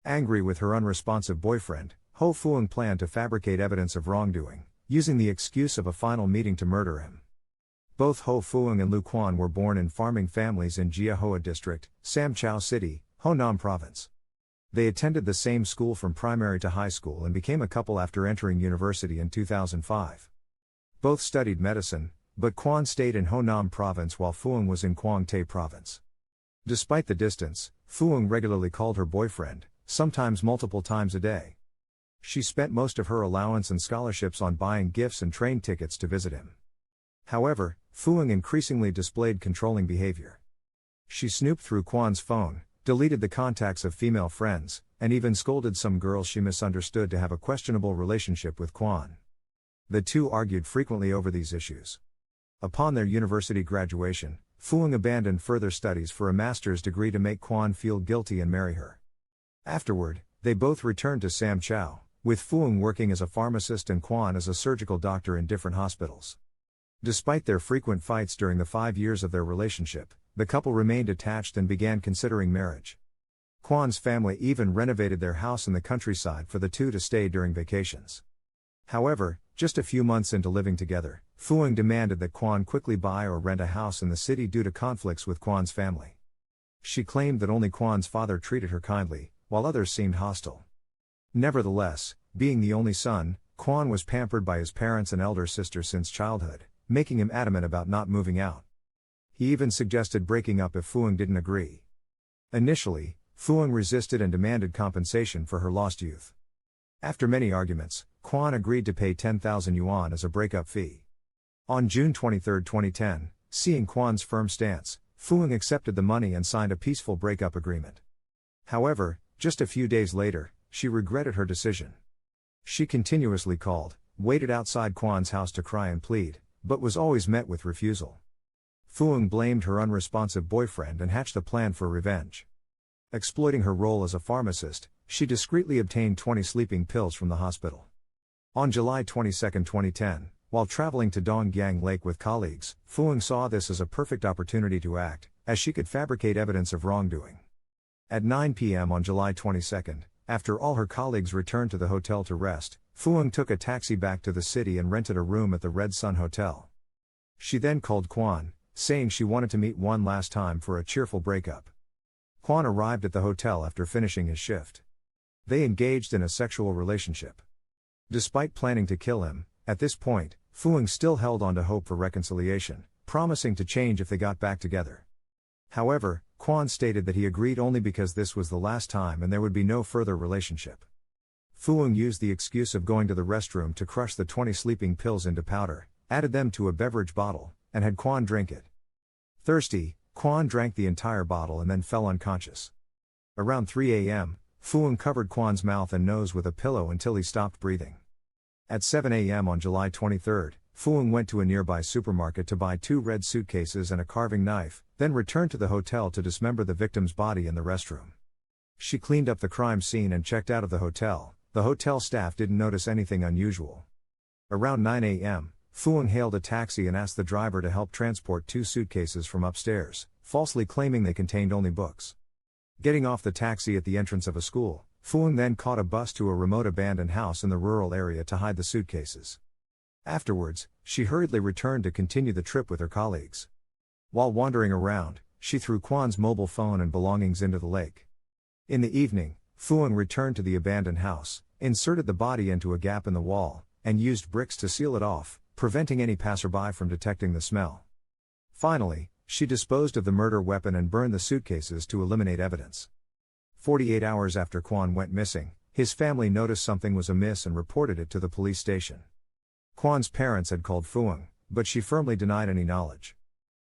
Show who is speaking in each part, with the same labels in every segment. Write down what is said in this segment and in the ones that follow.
Speaker 1: Angry with her unresponsive boyfriend, Ho Fuang planned to fabricate evidence of wrongdoing, using the excuse of a final meeting to murder him. Both Ho Fuang and Lu Quan were born in farming families in Jia Hoa District, Sam Chau City, Ho Nam Province. They attended the same school from primary to high school and became a couple after entering university in 2005. Both studied medicine, but Quan stayed in Ho Nam Province while Fuang was in Quang Tay Province. Despite the distance, Fuang regularly called her boyfriend, sometimes multiple times a day. She spent most of her allowance and scholarships on buying gifts and train tickets to visit him. However, Fuang increasingly displayed controlling behavior. She snooped through Quan's phone, deleted the contacts of female friends, and even scolded some girls she misunderstood to have a questionable relationship with Quan. The two argued frequently over these issues. Upon their university graduation, Fuang abandoned further studies for a master's degree to make Quan feel guilty and marry her. Afterward, they both returned to Sam Chau, with Fuang working as a pharmacist and Quan as a surgical doctor in different hospitals. Despite their frequent fights during the 5 years of their relationship, the couple remained attached and began considering marriage. Quan's family even renovated their house in the countryside for the two to stay during vacations. However, just a few months into living together, Fuang demanded that Quan quickly buy or rent a house in the city due to conflicts with Quan's family. She claimed that only Quan's father treated her kindly, while others seemed hostile. Nevertheless, being the only son, Quan was pampered by his parents and elder sister since childhood, making him adamant about not moving out. He even suggested breaking up if Fuang didn't agree. Initially, Fuang resisted and demanded compensation for her lost youth. After many arguments, Quan agreed to pay 10,000 yuan as a breakup fee. On June 23, 2010, seeing Quan's firm stance, Fuang accepted the money and signed a peaceful breakup agreement. However, just a few days later, she regretted her decision. She continuously called, waited outside Quan's house to cry and plead, but was always met with refusal. Fuang blamed her unresponsive boyfriend and hatched a plan for revenge. Exploiting her role as a pharmacist, she discreetly obtained 20 sleeping pills from the hospital. On July 22, 2010, while traveling to Donggyang Lake with colleagues, Fuang saw this as a perfect opportunity to act, as she could fabricate evidence of wrongdoing. At 9 p.m. on July 22, after all her colleagues returned to the hotel to rest, Fuang took a taxi back to the city and rented a room at the Red Sun Hotel. She then called Quan, saying she wanted to meet one last time for a cheerful breakup. Quan arrived at the hotel after finishing his shift. They engaged in a sexual relationship. Despite planning to kill him, at this point, Fuang still held on to hope for reconciliation, promising to change if they got back together. However, Quan stated that he agreed only because this was the last time and there would be no further relationship. Fuang used the excuse of going to the restroom to crush the 20 sleeping pills into powder, added them to a beverage bottle, and had Quan drink it. Thirsty, Quan drank the entire bottle and then fell unconscious. Around 3 a.m., Fuang covered Quan's mouth and nose with a pillow until he stopped breathing. At 7 a.m. on July 23, Fuang went to a nearby supermarket to buy 2 red suitcases and a carving knife, then returned to the hotel to dismember the victim's body in the restroom. She cleaned up the crime scene and checked out of the hotel. The hotel staff didn't notice anything unusual. Around 9 a.m., Fuang hailed a taxi and asked the driver to help transport 2 suitcases from upstairs, falsely claiming they contained only books. Getting off the taxi at the entrance of a school, Fuang then caught a bus to a remote abandoned house in the rural area to hide the suitcases. Afterwards, she hurriedly returned to continue the trip with her colleagues. While wandering around, she threw Quan's mobile phone and belongings into the lake. In the evening, Fuang returned to the abandoned house, inserted the body into a gap in the wall, and used bricks to seal it off, preventing any passerby from detecting the smell. Finally, she disposed of the murder weapon and burned the suitcases to eliminate evidence. 48 hours after Quan went missing, his family noticed something was amiss and reported it to the police station. Quan's parents had called Fuang, but she firmly denied any knowledge.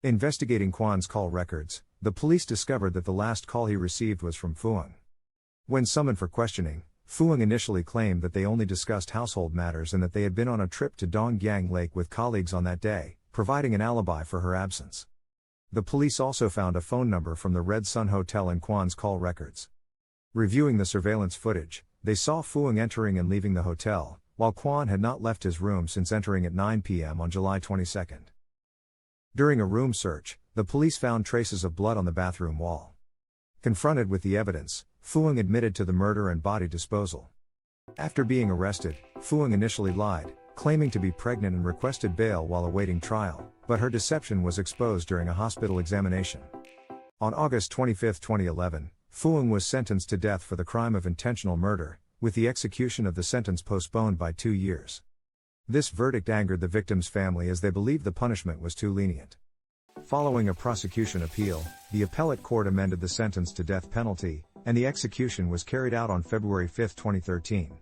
Speaker 1: Investigating Quan's call records, the police discovered that the last call he received was from Fuang. When summoned for questioning, Fuang initially claimed that they only discussed household matters and that they had been on a trip to Donggyang Lake with colleagues on that day, providing an alibi for her absence. The police also found a phone number from the Red Sun Hotel in Quan's call records. Reviewing the surveillance footage, they saw Fuang entering and leaving the hotel, while Quan had not left his room since entering at 9 p.m. on July 22. During a room search, the police found traces of blood on the bathroom wall. Confronted with the evidence, Fuang admitted to the murder and body disposal. After being arrested, Fuang initially lied, claiming to be pregnant and requested bail while awaiting trial, but her deception was exposed during a hospital examination. On August 25, 2011, Fuang was sentenced to death for the crime of intentional murder, with the execution of the sentence postponed by 2 years. This verdict angered the victim's family as they believed the punishment was too lenient. Following a prosecution appeal, the appellate court amended the sentence to death penalty, and the execution was carried out on February 5, 2013.